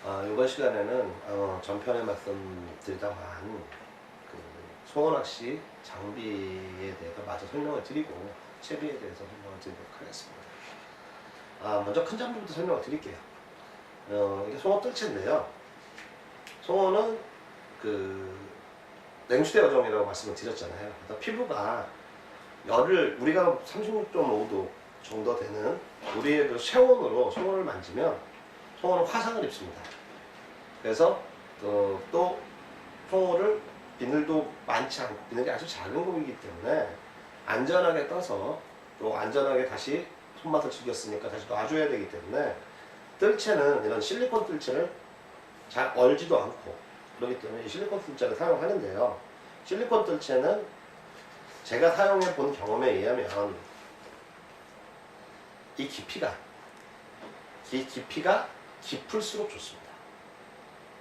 이번 시간에는 전편에 말씀드리다만 그 송어낚시 장비에 대해서 마저 설명을 드리고 채비에 대해서 설명을 드리도록 하겠습니다. 먼저 큰 장비부터 설명을 드릴게요. 이게 송어 뜰채인데요. 송어는 그 냉수대 어종이라고 말씀을 드렸잖아요. 그래서 피부가 열을 우리가 36.5도 정도 되는 우리의 그 체온으로 송어를 만지면 송어는 화상을 입습니다. 그래서 또 송어를 비늘도 많지 않고 비늘이 아주 작은 고기이기 때문에 안전하게 떠서 또 안전하게 다시 손맛을 즐겼으니까 다시 놔줘야 되기 때문에 뜰채는 이런 실리콘 뜰채를 잘 얼지도 않고 그렇기 때문에 이 실리콘 뜰채를 사용하는데요. 실리콘 뜰채는 제가 사용해 본 경험에 의하면 이 깊이가 깊을수록 좋습니다.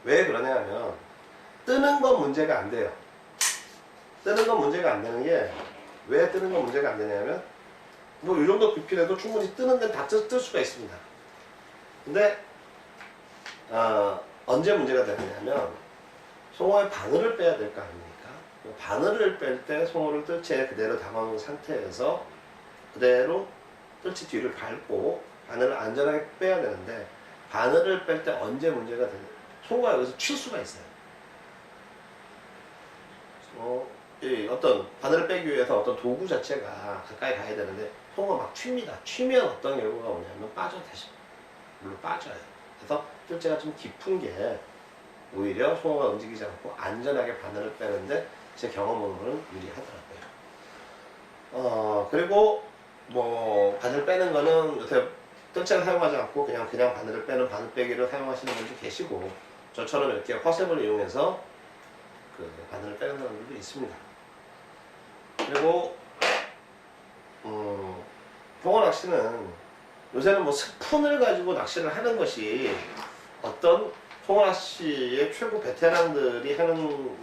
왜 그러냐 하면 뜨는 건 문제가 안 돼요. 뜨는 건 문제가 안 되는 게 왜 뜨는 건 문제가 안 되냐면 뭐 이 정도 깊이라도 충분히 뜨는 데는 다 뜰 수가 있습니다. 근데 언제 문제가 되느냐면 송어의 바늘을 빼야 될 거 아닙니까? 바늘을 뺄 때 송어를 뜰채에 그대로 담아놓은 상태에서 그대로 뜰채 뒤를 밟고 바늘을 안전하게 빼야 되는데 바늘을 뺄 때 언제 문제가 되냐? 송어가 여기서 칠 수가 있어요. 어떤 바늘을 빼기 위해서 어떤 도구 자체가 가까이 가야 되는데 송어가 막 튑니다. 튀면 어떤 결과가 오냐면 다시 물로 빠져요. 그래서 뜰채가 좀 깊은 게 오히려 송어가 움직이지 않고 안전하게 바늘을 빼는데 제 경험으로는 유리하더라고요. 그리고 뭐 바늘 빼는 거는 요새 뜰채를 사용하지 않고 그냥 바늘을 빼는 바늘 빼기를 사용하시는 분도 계시고 저처럼 이렇게 허셉을 이용해서 그 바늘을 빼는 사람들도 있습니다. 그리고 송어 낚시는 요새는 뭐 스푼을 가지고 낚시를 하는 것이 어떤 송어 낚시의 최고 베테랑들이 하는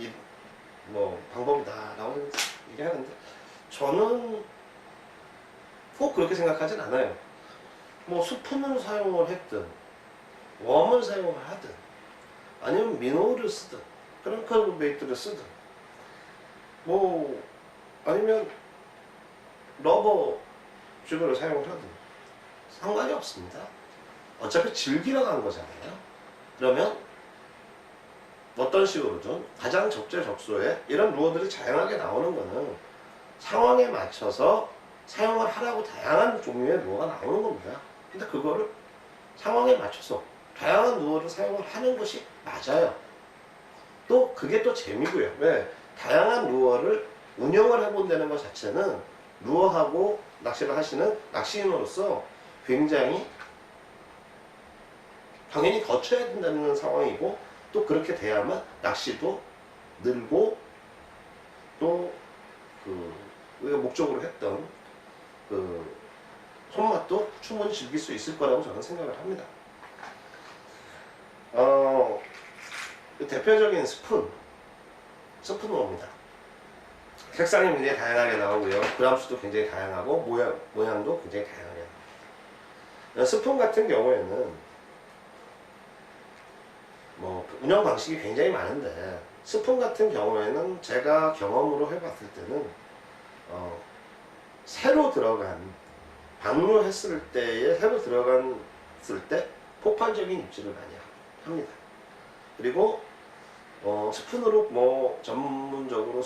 뭐 방법이다라고 얘기하는데 저는 꼭 그렇게 생각하진 않아요. 뭐 스푼을 사용을 했든 웜을 사용을 하든 아니면 민호를 쓰든 크랭크 베이트를 쓰든 뭐 아니면 러버 쥐그를 사용을 하든 상관이 없습니다. 어차피 즐기러 간 거잖아요. 그러면 어떤 식으로든 가장 적재적소에 이런 루어들이 다양하게 나오는 거는 상황에 맞춰서 사용을 하라고 다양한 종류의 루어가 나오는 겁니다. 근데 그거를 상황에 맞춰서 다양한 루어를 사용을 하는 것이 맞아요. 또 그게 또 재미고요. 왜? 다양한 루어를 운영을 해본다는 것 자체는 루어하고 낚시를 하시는 낚시인으로서 굉장히 당연히 거쳐야 된다는 상황이고 또 그렇게 돼야만 낚시도 늘고 또 우리가 목적으로 했던 손맛도 충분히 즐길 수 있을 거라고 저는 생각을 합니다. 대표적인 스푼호입니다. 색상이 굉장히 다양하게 나오고요. 그람수도 굉장히 다양하고 모양도 굉장히 다양하게 나옵니다. 스푼 같은 경우에는 뭐 운영 방식이 굉장히 많은데 스푼 같은 경우에는 제가 경험으로 해봤을 때는 새로 들어간 방류했을 때에 새로 들어갔을 때 폭발적인 입질을 많이 합니다. 그리고 스푼으로 뭐 전문적으로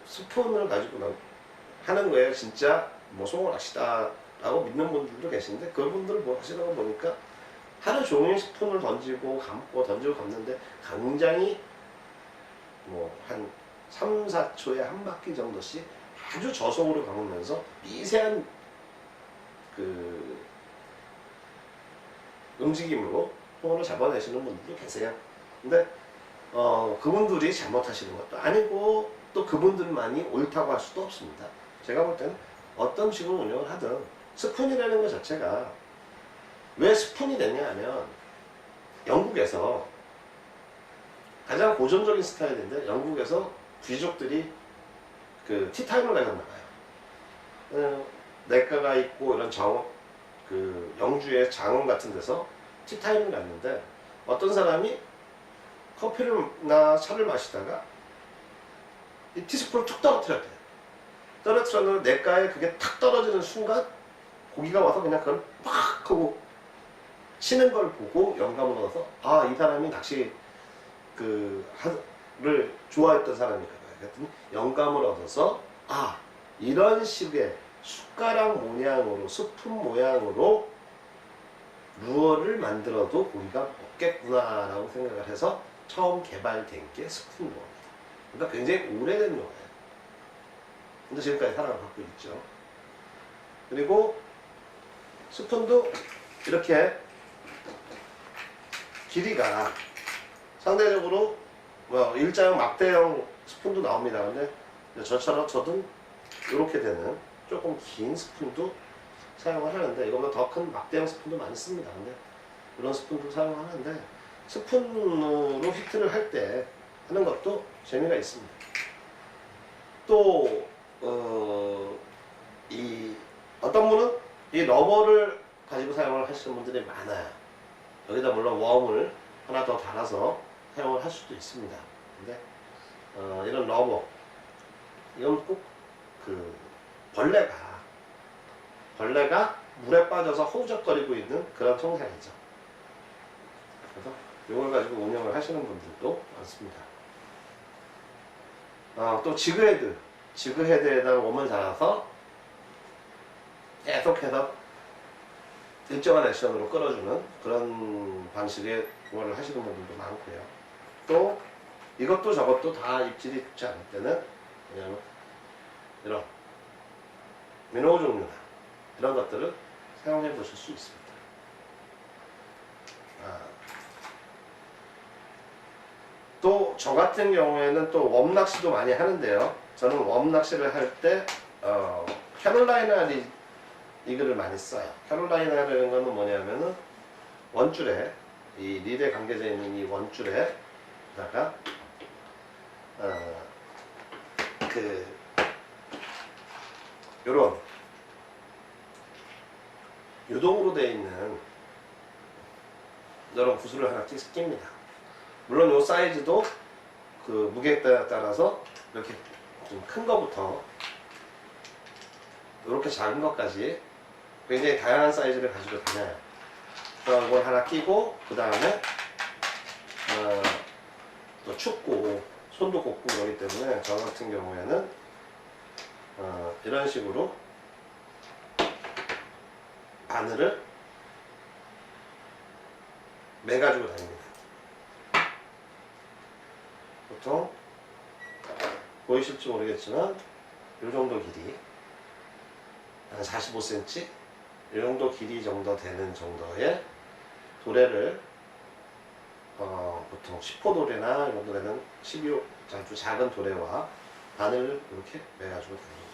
스푼을 가지고 하는 거예요. 진짜 뭐 송어 낚시다라고 믿는 분들도 계신데 그분들 뭐 하시는 거 보니까 하루 종일 스푼을 던지고 감고 던지고 감는데 굉장히 뭐 한 3, 4초에 한 바퀴 정도씩 아주 저속으로 감으면서 미세한 그 움직임으로 송어를 잡아내시는 분들도 계세요. 근데 그분들이 잘못하시는 것도 아니고 또 그분들만이 옳다고 할 수도 없습니다. 제가 볼 때는 어떤 식으로 운영을 하든 스푼이라는 것 자체가 왜 스푼이 됐냐 하면 영국에서 가장 고전적인 스타일인데 영국에서 귀족들이 그 티타임을 가졌나 봐요. 내과가 있고 이런 영주의 장원 같은 데서 티타임을 갔는데 어떤 사람이 커피나 차를 마시다가 이 티스푼을 툭 떨어뜨렸대요. 떨어뜨렸는데 냇가에 그게 탁 떨어지는 순간 고기가 와서 그냥 그걸 팍 하고 치는 걸 보고 영감을 얻어서 아, 이 사람이 낚시 를 좋아했던 사람인가 봐요. 그랬더니 영감을 얻어서 아, 이런 식의 숟가락 모양으로 스푼 모양으로 루어를 만들어도 고기가 먹겠구나 라고 생각을 해서 처음 개발된 게 스푼 루어입니다. 그러니까 굉장히 오래된 루어예요. 근데 지금까지 사랑을 받고 있죠. 그리고 스푼도 이렇게 길이가 상대적으로 뭐 일자형 막대형 스푼도 나옵니다. 근데 저처럼 저도 이렇게 되는 조금 긴 스푼도 사용을 하는데 이거보다 더 큰 막대형 스푼도 많이 씁니다. 근데 이런 스푼도 사용하는데 스푼으로 히트를 할 때 하는 것도 재미가 있습니다. 또 어떤 분은 이 러버를 가지고 사용을 하시는 분들이 많아요. 여기다 물론 웜을 하나 더 달아서 사용을 할 수도 있습니다. 근데 이런 러버 이건 꼭 벌레가 물에 빠져서 허우적거리고 있는 그런 청산이죠. 그래서 이걸 가지고 운영을 하시는 분들도 많습니다. 또 지그헤드에다가 웜을 달아서 계속해서 일정한 액션으로 끌어주는 그런 방식의 뭘 하시는 분들도 많고요. 또 이것도 저것도 다 입질이 좋지 않을 때는 그냥 이런 민호 종류나 이런 것들을 사용해 보실 수 있습니다. 또 저 같은 경우에는 또 웜낚시도 많이 하는데요. 저는 웜낚시를 할 때 캐롤라이나 리그를 많이 써요. 캐롤라이나라는 것은 뭐냐면은 원줄에 이 릴에 감겨져 있는 이 원줄에다가 요런 유동으로 되어 있는 이런 구슬을 하나 끼입니다. 물론 요 사이즈도 그 무게에 따라서 이렇게 좀 큰 거부터 이렇게 작은 것까지 굉장히 다양한 사이즈를 가지고 다녀요. 그런 걸 하나 끼고 그 다음에 또 춥고 손도 곱고 그러기 때문에 저 같은 경우에는 이런 식으로 바늘을 매가지고 다닙니다. 보통 보이실지 모르겠지만 이 정도 길이 한 45cm 이 정도 길이 정도 되는 정도의 도래를 보통 10호 도래나 이 정도 되는 12호 아주 작은 도래와 바늘을 이렇게 매가지고 다닙니다.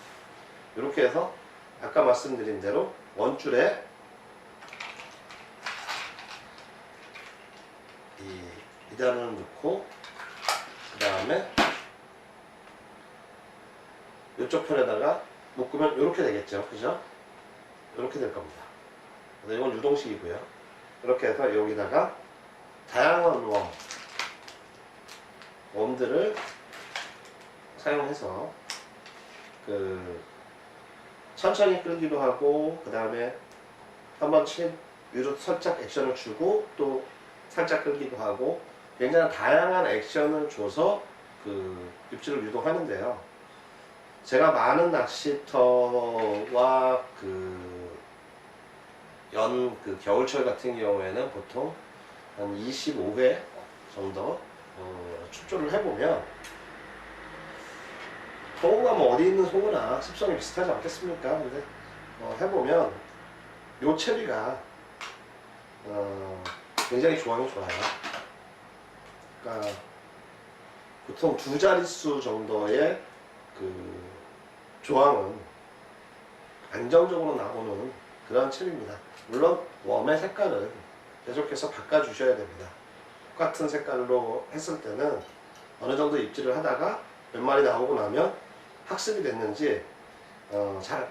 이렇게 해서 아까 말씀드린 대로 원줄에 이 미단을 넣고 그 다음에 이쪽 편에다가 묶으면 이렇게 되겠죠. 그죠? 이렇게 될 겁니다. 그래서 이건 유동식이고요. 이렇게 해서 여기다가 다양한 웜들을 사용해서 천천히 끌기도 하고 그 다음에 한번 위로 살짝 액션을 주고 또 살짝 끌기도 하고 굉장히 다양한 액션을 줘서 입질을 유도하는데요. 제가 많은 낚시터와 겨울철 같은 경우에는 보통 한 25회 정도 출조를 해보면 송어가 뭐 어디 있는 송어나 습성이 비슷하지 않겠습니까? 근데 해보면 요 채비가 굉장히 조항이 좋아요. 그러니까 보통 2자릿수 정도의 조항은 안정적으로 나오는 그런 채비입니다. 물론 웜의 색깔은 계속해서 바꿔주셔야 됩니다. 똑같은 색깔로 했을 때는 어느 정도 입질을 하다가 몇 마리 나오고 나면 학습이 됐는지 잘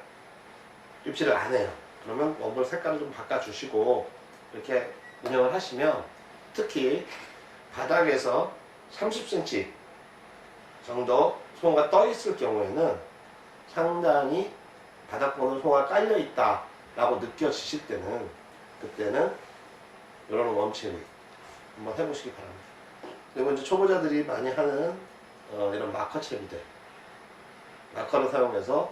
입질을 안 해요. 그러면 웜을 색깔을 좀 바꿔주시고 이렇게 운영을 하시면 특히 바닥에서 30cm 정도 송어가 떠 있을 경우에는 상당히 바닥권으로 송어가 깔려 있다 라고 느껴지실 때는, 그때는 이런 웜체리 한번 해보시기 바랍니다. 그리고 이제 초보자들이 많이 하는 이런 마커 채비들, 마커를 사용해서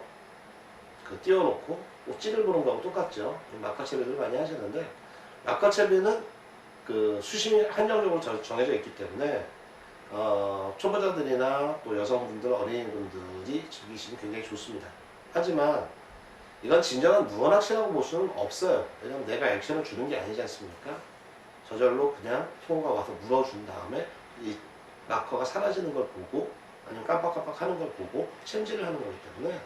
띄워놓고 찌를 보는 거하고 똑같죠. 마커 채비들 많이 하시는데, 마커 채비는 수심이 한정적으로 정해져 있기 때문에 초보자들이나 또 여성분들, 어린이분들이 즐기시면 굉장히 좋습니다. 하지만 이건 진정한 무어 낚시라고 볼 수는 없어요. 왜냐면 내가 액션을 주는 게 아니지 않습니까? 저절로 그냥 송어가 와서 물어준 다음에 이 마커가 사라지는 걸 보고, 아니면 깜빡깜빡 하는 걸 보고 챔질을 하는 거기 때문에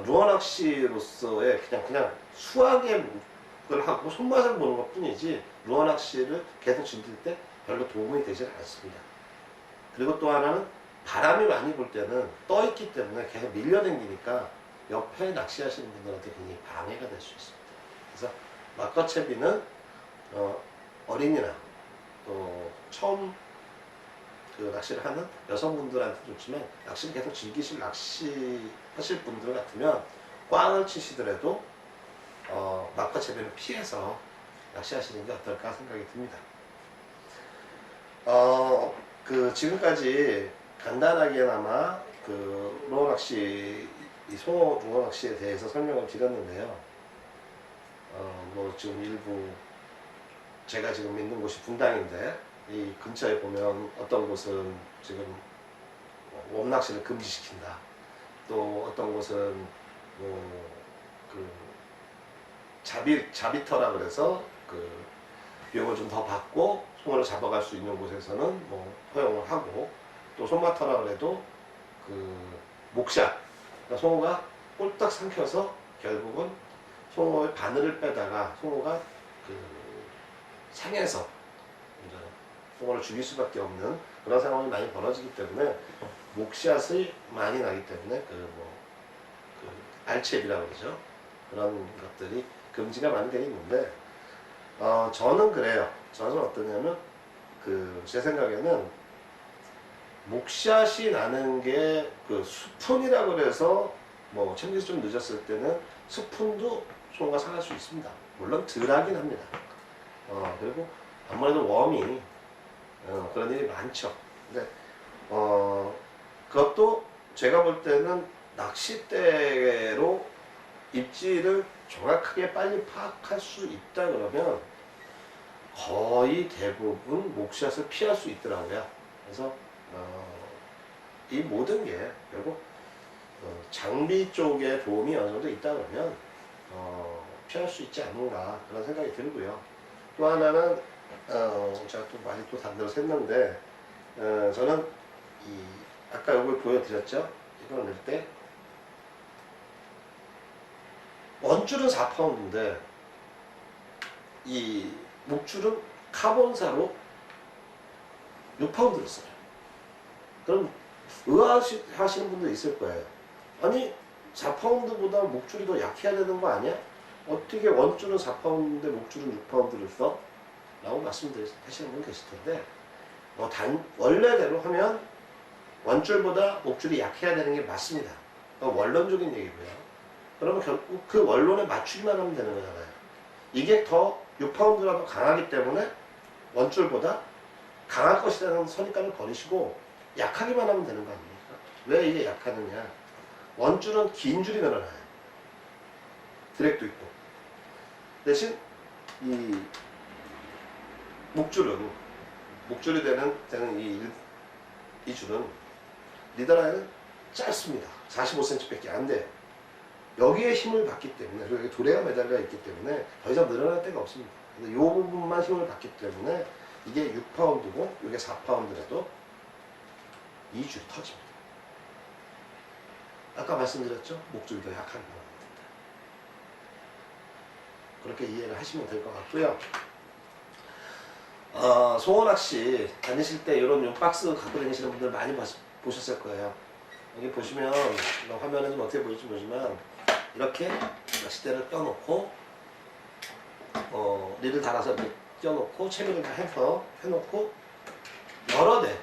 루어 낚시로서의 그냥 수학을 하고 손맛을 보는 것 뿐이지, 루어 낚시를 계속 즐길 때 별로 도움이 되지 않습니다. 그리고 또 하나는 바람이 많이 불 때는 떠 있기 때문에 계속 밀려당기니까 옆에 낚시하시는 분들한테 굉장히 방해가 될 수 있습니다. 그래서 마커 채비는 어린이나 또 처음 낚시를 하는 여성분들한테 좋지만, 낚시를 계속 즐기실 낚시하실 분들 같으면 꽝을 치시더라도 마커 채비를 피해서 낚시하시는 게 어떨까 생각이 듭니다. 지금까지 간단하게나마 루어 낚시, 이 송어 루어 낚시에 대해서 설명을 드렸는데요. 지금 일부 제가 지금 있는 곳이 분당인데, 이 근처에 보면 어떤 곳은 지금 웜낚시를 금지시킨다. 또 어떤 곳은 자비터라 그래서 비용을 좀 더 받고 송어를 잡아갈 수 있는 곳에서는 허용을 하고, 또 손마터라 그래도 목샷, 그러니까 송어가 꼴딱 삼켜서 결국은 송어의 바늘을 빼다가 송어가 상해서 송어를 죽일 수밖에 없는 그런 상황이 많이 벌어지기 때문에 목샷이 많이 나기 때문에 알채비라고 그러죠. 그런 것들이 금지가 많이 되어 있는데, 저는 그래요. 저는 어떠냐면 제 생각에는 목샷이 나는 게 스푼이라고 그래서 챔질이 좀 늦었을 때는 스푼도 송어가 상할 수 있습니다. 물론 덜 하긴 합니다. 그리고 아무래도 웜이 그런 일이 많죠. 근데 그것도 제가 볼 때는 낚싯대로 입질을 정확하게 빨리 파악할 수 있다 그러면 거의 대부분 목샷을 피할 수 있더라고요. 그래서 이 모든 게 결국 장비 쪽에 도움이 어느 정도 있다 그러면 피할 수 있지 않는가 그런 생각이 들고요. 또 하나는 제가 또 많이 또 단대로 샜는데, 저는 아까 이걸 보여드렸죠. 이걸 넣을 때 원줄은 4파운드인데 이 목줄은 카본사로 6파운드를 써요. 그럼 의아하시는 분들 있을 거예요. 아니 4파운드보다 목줄이 더 약해야 되는 거 아니야? 어떻게 원줄은 4파운드인데 목줄은 6파운드를 써? 라고 말씀하시는 분 계실 텐데, 원래대로 하면 원줄보다 목줄이 약해야 되는 게 맞습니다. 원론적인 얘기고요. 그러면 결국 그 원론에 맞추기만 하면 되는 거잖아요. 이게 더 6파운드라도 강하기 때문에 원줄보다 강할 것이라는 선입관을 버리시고 약하기만 하면 되는 거 아닙니까? 왜 이게 약하느냐? 원줄은 긴 줄이 늘어나요. 드랙도 있고. 대신 이 목줄이 되는 이 줄은 리더라인은 짧습니다. 45cm밖에 안 돼요. 여기에 힘을 받기 때문에, 그리고 여기 도래가 매달려 있기 때문에 더 이상 늘어날 데가 없습니다. 근데 이 부분만 힘을 받기 때문에 이게 6파운드고 이게 4파운드라도 이 줄이 터집니다. 아까 말씀드렸죠? 목줄이 더 약한 겁니다. 그렇게 이해를 하시면 될 것 같고요. 송어낚시 다니실 때 이런 박스 갖고 다니시는 분들 많이 보셨을 거예요. 여기 보시면 화면에 좀 어떻게 보일지 모르지만 이렇게 낚싯대를 껴놓고 릴을 달아서 이렇게 껴놓고 채비를 다 해서 해놓고 여러 대,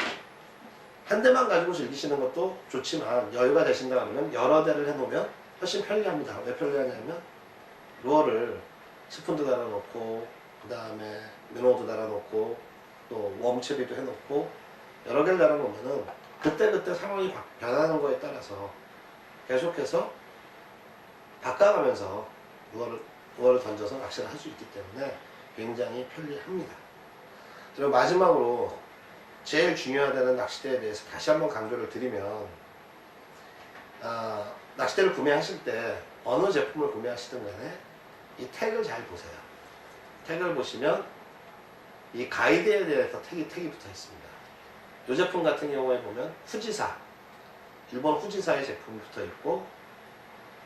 한 대만 가지고 즐기시는 것도 좋지만 여유가 되신다 하면 여러 대를 해놓으면 훨씬 편리합니다. 왜 편리하냐면 루어를 스푼도 달아놓고 그 다음에 민호도 달아놓고 또 웜채비도 해놓고 여러 개를 달아놓으면은 그때그때 상황이 변하는 거에 따라서 계속해서 바꿔가면서 루어를 던져서 낚시를 할 수 있기 때문에 굉장히 편리합니다. 그리고 마지막으로 제일 중요하다는 낚싯대에 대해서 다시 한번 강조를 드리면 낚싯대를 구매하실 때 어느 제품을 구매하시든 간에 이 택을 잘 보세요. 택을 보시면 이 가이드에 대해서 택이 붙어 있습니다. 이 제품 같은 경우에 보면 후지사, 일본 후지사의 제품이 붙어 있고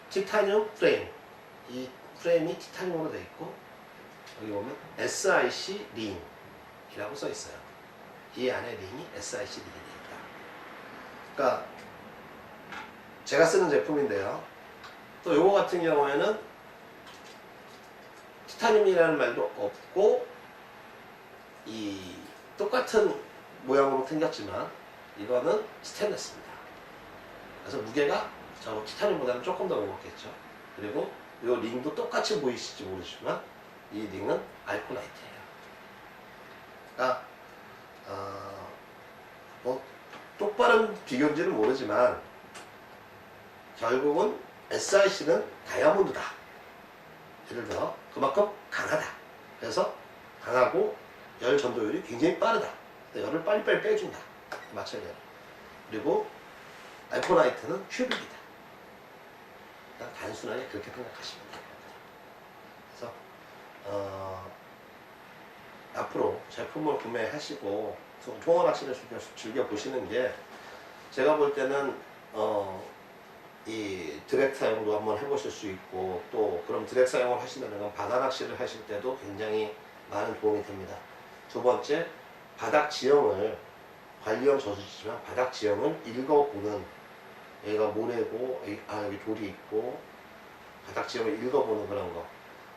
티타늄 프레임, 이 프레임이 티타늄으로 되어 있고 여기 보면 SIC 링이라고 써 있어요. 이 안에 링이 SIC 링이 되어 있다. 그러니까 제가 쓰는 제품인데요. 또 요거 같은 경우에는 티타늄이라는 말도 없고 이 똑같은 모양으로 생겼지만 이거는 스테인리스입니다. 그래서 무게가 저 티타늄보다는 조금 더 무겁겠죠. 그리고 이 링도 똑같이 보이실지 모르지만 이 링은 알코나이트예요. 그러니까 뭐 똑바른 비교인지는 모르지만 결국은 SIC는 다이아몬드다. 예를 들어 그만큼 강하다. 그래서 강하고 열 전도율이 굉장히 빠르다. 열을 빨리빨리 빼준다. 마찬가지로. 그리고 알코나이트는 큐빅이다. 그냥 단순하게 그렇게 생각하시면 됩니다. 그래서 앞으로 제품을 구매하시고 송어 낚시를 즐겨보시는 게 제가 볼 때는 이 드랙 사용도 한번 해보실 수 있고 또 그럼 드랙 사용을 하시면 바다 낚시를 하실 때도 굉장히 많은 도움이 됩니다. 두 번째, 바닥 지형을 관리형 저수지지만 바닥 지형을 읽어보는, 여기가 모래고 여기 돌이 있고 바닥 지형을 읽어보는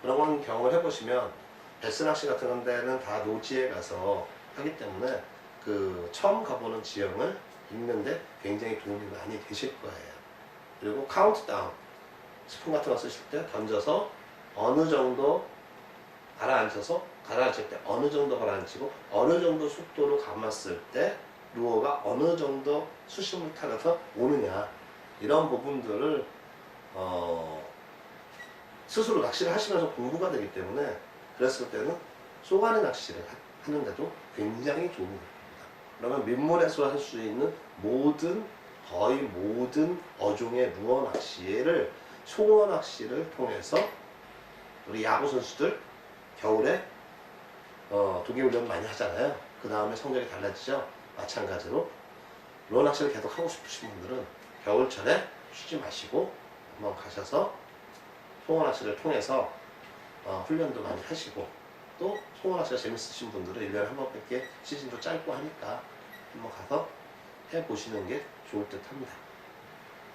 그런 경험을 해보시면 베스 낚시 같은 데는 다 노지에 가서 하기 때문에 그 처음 가보는 지형을 읽는데 굉장히 도움이 많이 되실 거예요. 그리고 카운트다운, 스푼 같은 거 쓰실 때 던져서 어느 정도 가라앉힐 때 어느 정도 가라앉히고 어느 정도 속도로 감았을 때 루어가 어느 정도 수심을 타면서 오느냐, 이런 부분들을 스스로 낚시를 하시면서 공부가 되기 때문에 그랬을 때는 쏘가리 낚시를 하는데도 굉장히 도움이 됩니다. 그러면 민물에서 할 수 있는 거의 모든 어종의 루어 낚시를 송어 낚시를 통해서 우리 야구 선수들 겨울에 동계훈련 많이 하잖아요. 그 다음에 성적이 달라지죠. 마찬가지로 루어 낚시를 계속 하고 싶으신 분들은 겨울철에 쉬지 마시고 한번 가셔서 송어 낚시를 통해서 훈련도 많이 하시고, 또 송어 낚시가 재밌으신 분들은 1년에 한 번밖에 시즌도 짧고 하니까 한번 가서 해보시는 게 좋을 듯 합니다.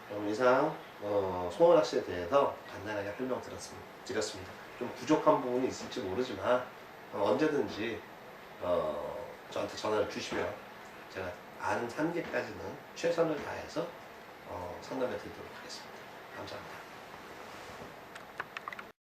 그럼 이상 송어 낚시에 대해서 간단하게 설명드렸습니다. 좀 부족한 부분이 있을지 모르지만 언제든지 저한테 전화를 주시면 제가 아는 한계까지는 최선을 다해서 상담해 드리도록 하겠습니다. 감사합니다.